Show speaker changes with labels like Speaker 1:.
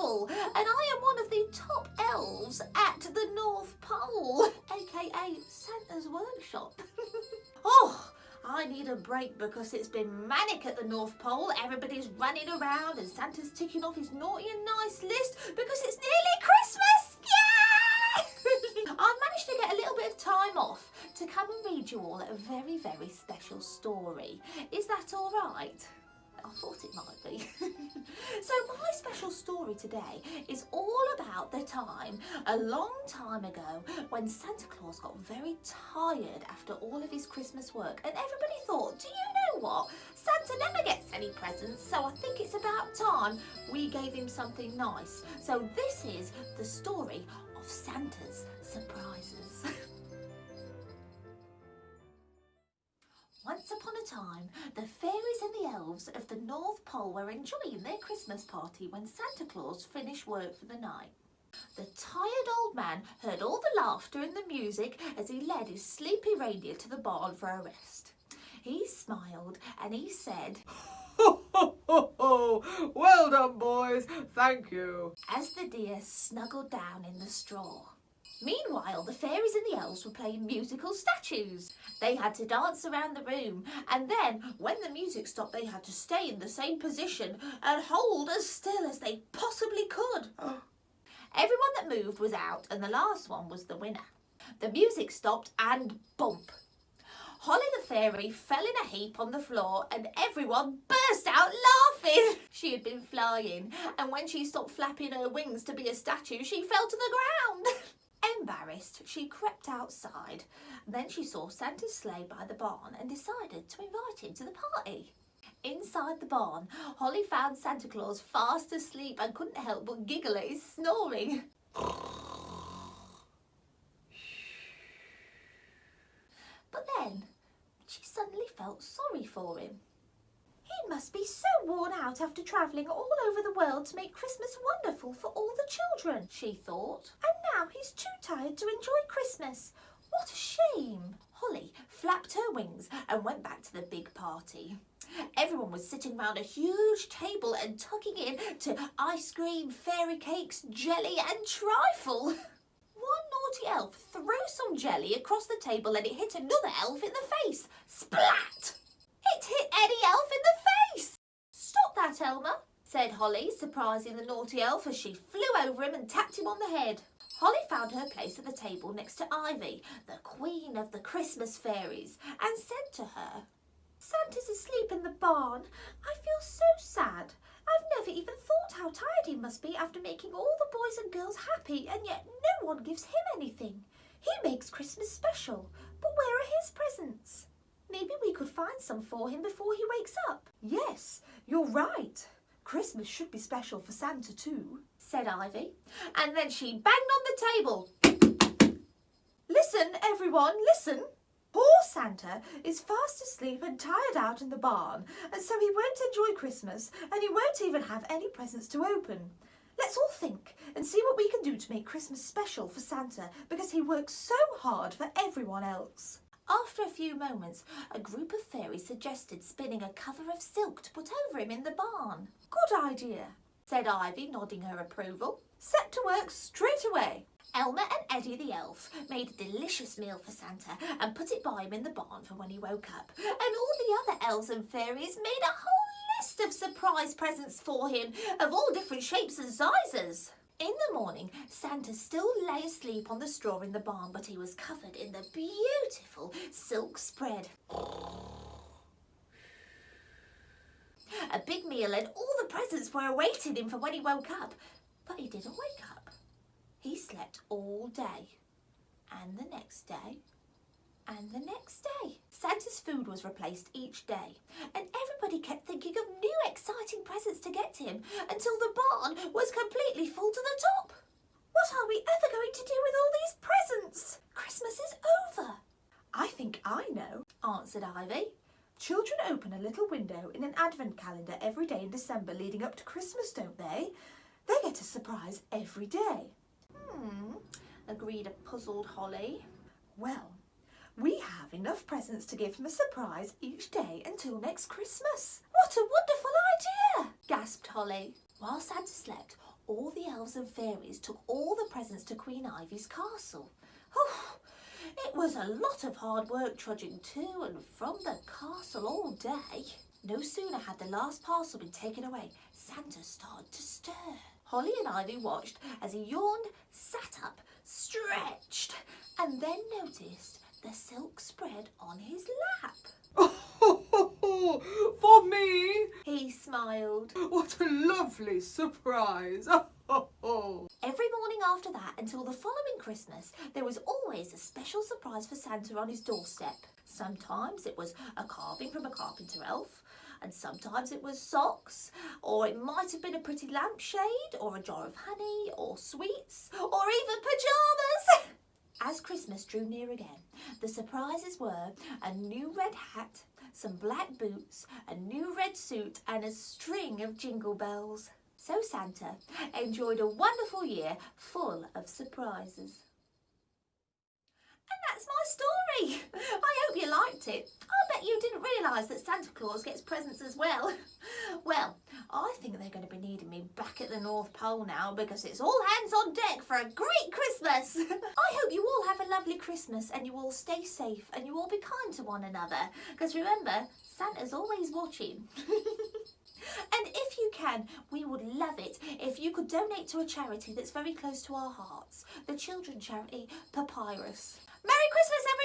Speaker 1: Bobble, and I am one of the top elves at the North Pole, aka Santa's workshop. Oh, I need a break because it's been manic at the North Pole. Everybody's running around and Santa's ticking off his naughty and nice list because it's nearly Christmas. Yay! I've managed to get a little bit of time off to come and read you all a very, very special story. Is that all right? I thought it might be. So my special story today is all about the time a long time ago when Santa Claus got very tired after all of his Christmas work, and everybody thought, do you know what? Santa never gets any presents, so I think it's about time we gave him something nice. So this is the story of Santa's surprises. Once upon a time, the fairies and the elves of the North Pole were enjoying their Christmas party when Santa Claus finished work for the night. The tired old man heard all the laughter and the music as he led his sleepy reindeer to the barn for a rest. He smiled and he said,
Speaker 2: "Ho, ho, ho, ho! Well done, boys, thank you,"
Speaker 1: as the deer snuggled down in the straw. Meanwhile, the fairies and the elves were playing musical statues. They had to dance around the room, and then, when the music stopped, they had to stay in the same position and hold as still as they possibly could. Everyone that moved was out, and the last one was the winner. The music stopped, and bump! Holly the fairy fell in a heap on the floor, and everyone burst out laughing. She had been flying, and when she stopped flapping her wings to be a statue, she fell to the ground. Embarrassed, she crept outside. Then she saw Santa's sleigh by the barn and decided to invite him to the party. Inside the barn, Holly found Santa Claus fast asleep and couldn't help but giggle at his snoring. But then, she suddenly felt sorry for him. He must be so worn out after travelling all over the world to make Christmas wonderful for all the children, she thought. And now he's too tired to enjoy Christmas. What a shame. Holly flapped her wings and went back to the big party. Everyone was sitting round a huge table and tucking in to ice cream, fairy cakes, jelly and trifle. One naughty elf threw some jelly across the table and it hit another elf in the face. Splat! It hit Eddie Elf in the face! Stop that, Elmer, said Holly, surprising the naughty elf as she flew over him and tapped him on the head. Holly found her place at the table next to Ivy, the queen of the Christmas fairies, and said to her, Santa's asleep in the barn. I feel so sad. I've never even thought how tired he must be after making all the boys and girls happy, and yet no one gives him anything. He makes Christmas special, but where are his presents? Maybe we could find some for him before he wakes up.
Speaker 2: Yes, you're right. Christmas should be special for Santa too,
Speaker 1: said Ivy, and then she banged on the table.
Speaker 2: Listen, everyone, listen. Poor Santa is fast asleep and tired out in the barn, and so he won't enjoy Christmas, and he won't even have any presents to open. Let's all think and see what we can do to make Christmas special for Santa, because he works so hard for everyone else.
Speaker 1: After a few moments, a group of fairies suggested spinning a cover of silk to put over him in the barn.
Speaker 2: Good idea,
Speaker 1: said Ivy, nodding her approval.
Speaker 2: Set to work straight away.
Speaker 1: Elmer and Eddie the elf made a delicious meal for Santa and put it by him in the barn for when he woke up. And all the other elves and fairies made a whole list of surprise presents for him of all different shapes and sizes. In the morning, Santa still lay asleep on the straw in the barn, but he was covered in the beautiful silk spread. A big meal and all the presents were awaiting him for when he woke up. But he didn't wake up. He slept all day, and the next day, and the next day. Santa's food was replaced each day, and everybody kept thinking of new exciting presents to get him until the barn was completely full to the top. What are we ever going to do with all these presents? Christmas is over.
Speaker 2: I think I know, answered Ivy. Children open a little window in an advent calendar every day in December leading up to Christmas, don't they? They get a surprise every day.
Speaker 1: Agreed a puzzled Holly.
Speaker 2: Well, we have enough presents to give him a surprise each day until next Christmas.
Speaker 1: What a wonderful idea, gasped Holly. While Santa slept, All the elves and fairies took all the presents to Queen Ivy's castle. Oh, it was a lot of hard work trudging to and from the castle all day. No sooner had the last parcel been taken away, Santa started to stir. Holly and Ivy watched as he yawned, sat up, stretched, and then noticed the silk spread on his lap.
Speaker 3: For me?
Speaker 1: He smiled.
Speaker 3: What a lovely surprise.
Speaker 1: Every morning after that, until the following Christmas, there was always a special surprise for Santa on his doorstep. Sometimes it was a carving from a carpenter elf, and sometimes it was socks, or it might have been a pretty lampshade, or a jar of honey, or sweets, or even pyjamas. As Christmas drew near again, the surprises were a new red hat, some black boots, a new red suit, and a string of jingle bells. So Santa enjoyed a wonderful year full of surprises. And that's my story. I hope you liked it. I bet you didn't realise that Santa Claus gets presents as well. Well, I think they're going to be needing me back at the North Pole now because it's all hands on deck for a great Christmas. I hope you all have a lovely Christmas and you all stay safe and you all be kind to one another. Because remember, Santa's always watching. And if you can, we would love it if you could donate to a charity that's very close to our hearts, the children's charity Papyrus. Merry Christmas, everyone!